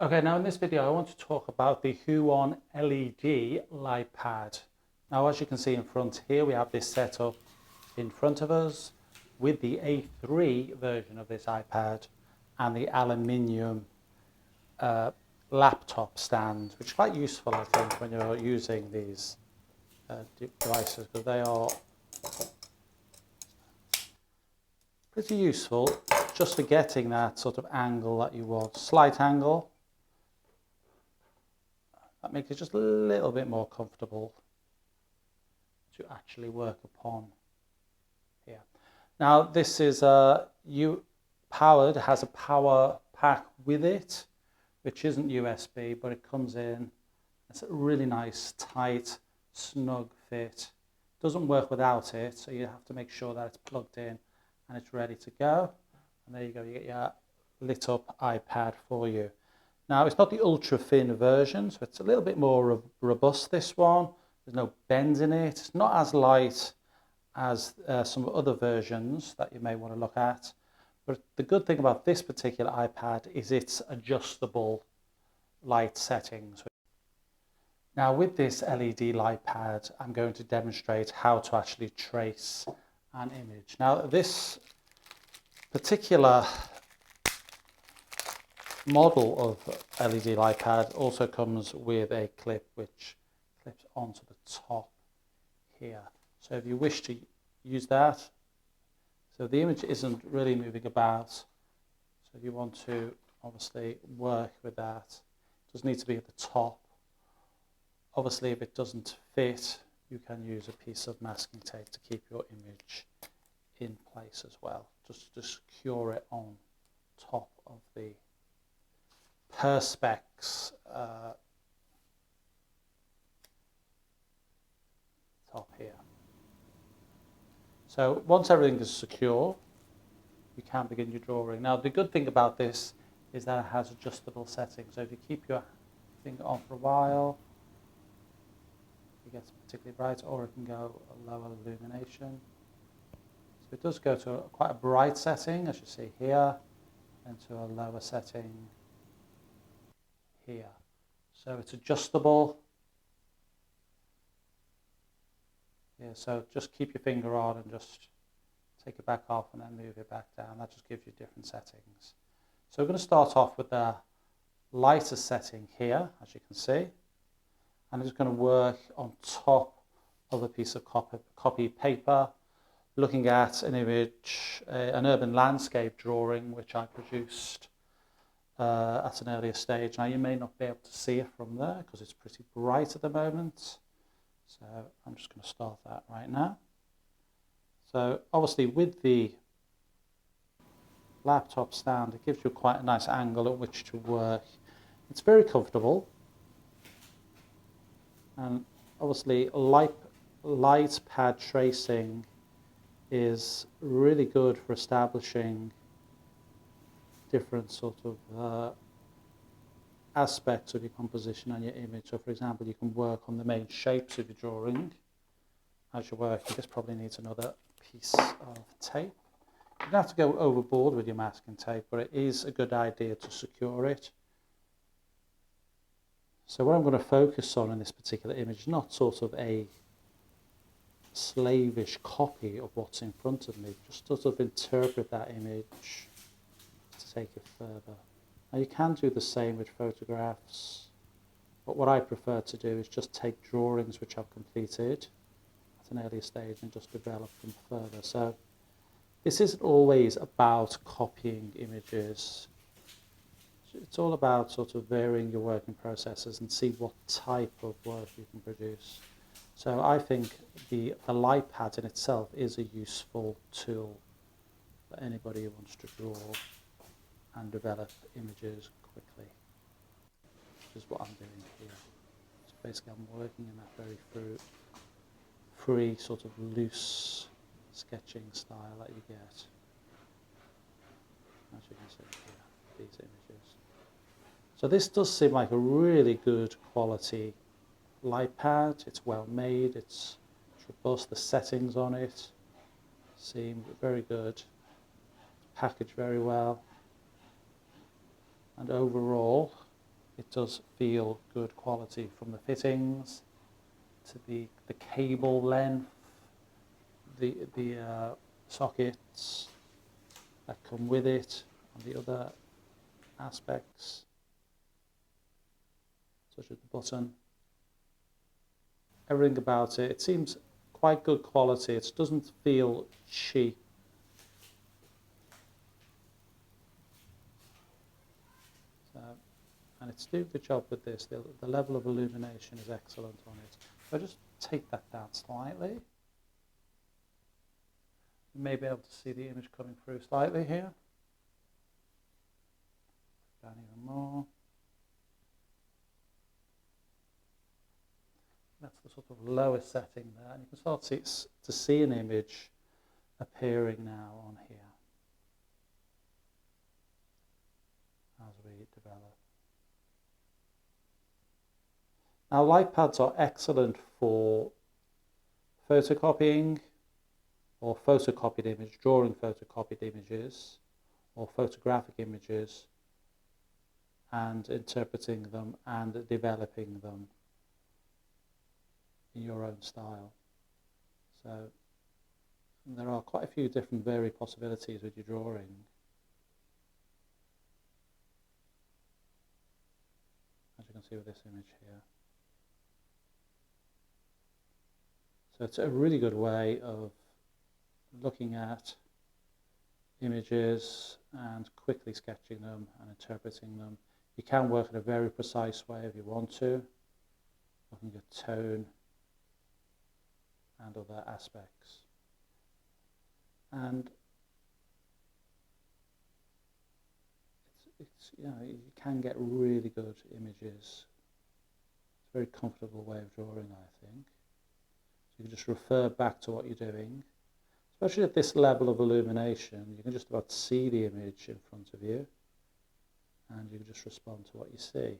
Okay, now in this video I want to talk about the Huion LED Light Pad. Now as you can see in front here, we have this setup in front of us with the A3 version of this iPad and the aluminium laptop stand, which is quite useful I think when you're using these devices, because they are pretty useful just for getting that sort of angle that you want, slight angle. That makes it just a little bit more comfortable to actually work upon here. Now this is powered, has a power pack with it, which isn't USB, but it comes in. It's a really nice, tight, snug fit. Doesn't work without it, so you have to make sure that it's plugged in and it's ready to go. And there you go, you get your lit up iPad for you. Now, it's not the ultra thin version, so it's a little bit more robust, this one. There's no bends in it. It's not as light as some other versions that you may want to look at. But the good thing about this particular iPad is its adjustable light settings. Now, with this LED light pad, I'm going to demonstrate how to actually trace an image. Now, this particular model of LED light pad also comes with a clip which clips onto the top here. So if you wish to use that, so the image isn't really moving about, so if you want to obviously work with that, it does need to be at the top. Obviously if it doesn't fit, you can use a piece of masking tape to keep your image in place as well, just to secure it on top of the Perspex top here. So once everything is secure, you can begin your drawing. Now the good thing about this is that it has adjustable settings. So if you keep your finger on for a while, it gets particularly bright, or it can go a lower illumination. So it does go to quite a bright setting, as you see here, and to a lower setting here. So it's adjustable. Yeah, so just keep your finger on and just take it back off and then move it back down. That just gives you different settings. So we're going to start off with the lighter setting here, as you can see. And it's going to work on top of a piece of copy paper, looking at an image, an urban landscape drawing, which I produced at an earlier stage. Now you may not be able to see it from there because it's pretty bright at the moment. So I'm just going to start that right now. So obviously with the laptop stand, it gives you quite a nice angle at which to work. It's very comfortable. And obviously light pad tracing is really good for establishing different sort of aspects of your composition and your image. So for example, you can work on the main shapes of your drawing as you're working. This probably needs another piece of tape. You don't have to go overboard with your masking tape, but it is a good idea to secure it. So what I'm going to focus on in this particular image is not sort of a slavish copy of what's in front of me, just sort of interpret that image to take it further. Now you can do the same with photographs, but what I prefer to do is just take drawings which I've completed at an earlier stage and just develop them further. So this isn't always about copying images. It's all about sort of varying your working processes and see what type of work you can produce. So I think the light pad in itself is a useful tool for anybody who wants to draw and develop images quickly, which is what I'm doing here. So basically I'm working in that very free sort of loose sketching style that you get, as you can see here, these images. So this does seem like a really good quality light pad. It's well made, it's robust, the settings on it seem very good, it's packaged very well. And overall, it does feel good quality, from the fittings to the cable length, the sockets that come with it, and the other aspects, such as the button. Everything about it, it seems quite good quality. It doesn't feel cheap. So, and it's doing the job with this. The level of illumination is excellent on it. So I just take that down slightly. You may be able to see the image coming through slightly here. Down even more. That's the sort of lowest setting there, and you can start to see an image appearing now on here as we develop. Now, light pads are excellent for photocopying or photocopied image, drawing photocopied images or photographic images, and interpreting them and developing them in your own style. So there are quite a few different varied possibilities with your drawing. As you can see with this image here. So it's a really good way of looking at images and quickly sketching them and interpreting them. You can work in a very precise way if you want to, looking at tone and other aspects. And it's you know, you can get really good images. It's a very comfortable way of drawing, I think. So you can just refer back to what you're doing. Especially at this level of illumination, you can just about see the image in front of you, and you can just respond to what you see.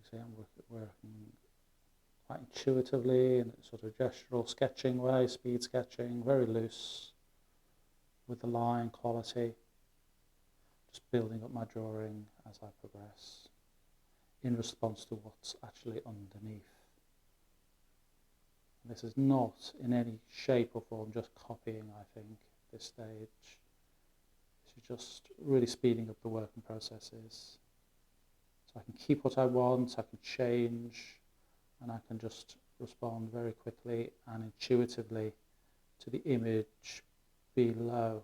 See, I'm working quite intuitively in a sort of gestural sketching way, speed sketching, very loose with the line quality, just building up my drawing as I progress in response to what's actually underneath. And this is not in any shape or form just copying, I think, at this stage. This is just really speeding up the working processes. So I can keep what I want, I can change, and I can just respond very quickly and intuitively to the image below.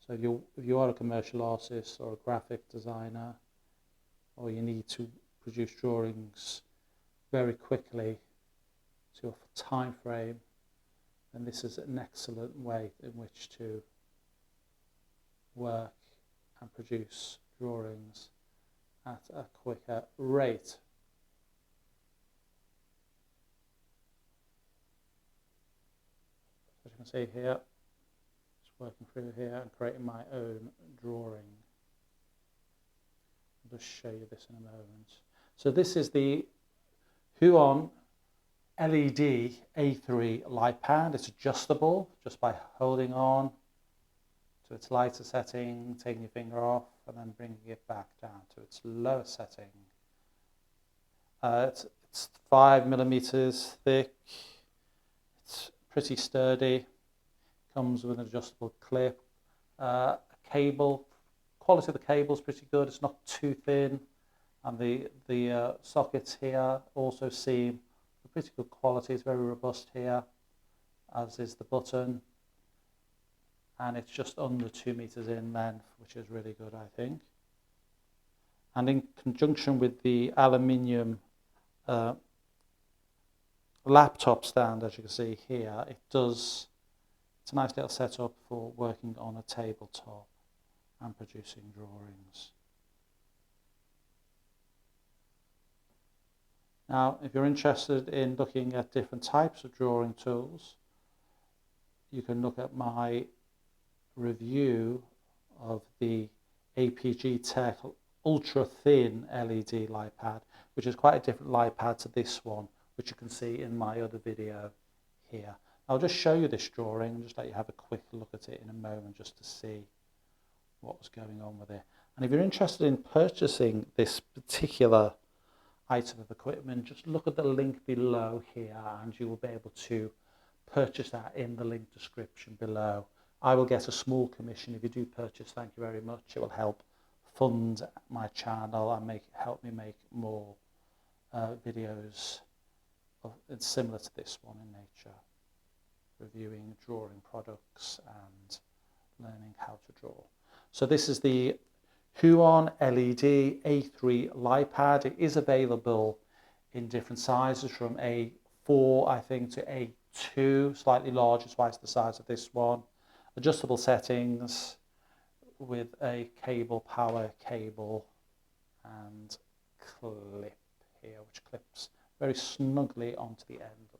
So if you are a commercial artist or a graphic designer, or you need to produce drawings very quickly to a time frame, then this is an excellent way in which to work and produce drawings at a quicker rate. As you can see here, just working through here and creating my own drawing. I'll just show you this in a moment. So this is the Huion LED A3 light pad. It's adjustable just by holding on to its lighter setting, taking your finger off, and then bringing it back down to its lower setting. It's 5mm thick. It's pretty sturdy. Comes with an adjustable clip. A cable. Quality of the cable is pretty good. It's not too thin, and the sockets here also seem pretty good quality. It's very robust here, as is the button. And it's just under 2 meters in length, which is really good, I think. And in conjunction with the aluminium laptop stand, as you can see here, it's a nice little setup for working on a tabletop and producing drawings. Now, if you're interested in looking at different types of drawing tools, you can look at my review of the APG Tech ultra thin LED light pad, which is quite a different light pad to this one, which you can see in my other video here. I'll just show you this drawing and just let you have a quick look at it in a moment just to see what was going on with it. And if you're interested in purchasing this particular item of equipment, just look at the link below here and you will be able to purchase that in the link description below. I will get a small commission if you do purchase. Thank you very much. It will help fund my channel and help me make more videos similar to this one in nature, reviewing drawing products and learning how to draw. So this is the Huion LED A3 Light Pad. It is available in different sizes from A4 I think to A2, slightly larger, twice the size of this one. Adjustable settings with a power cable and clip here, which clips very snugly onto the end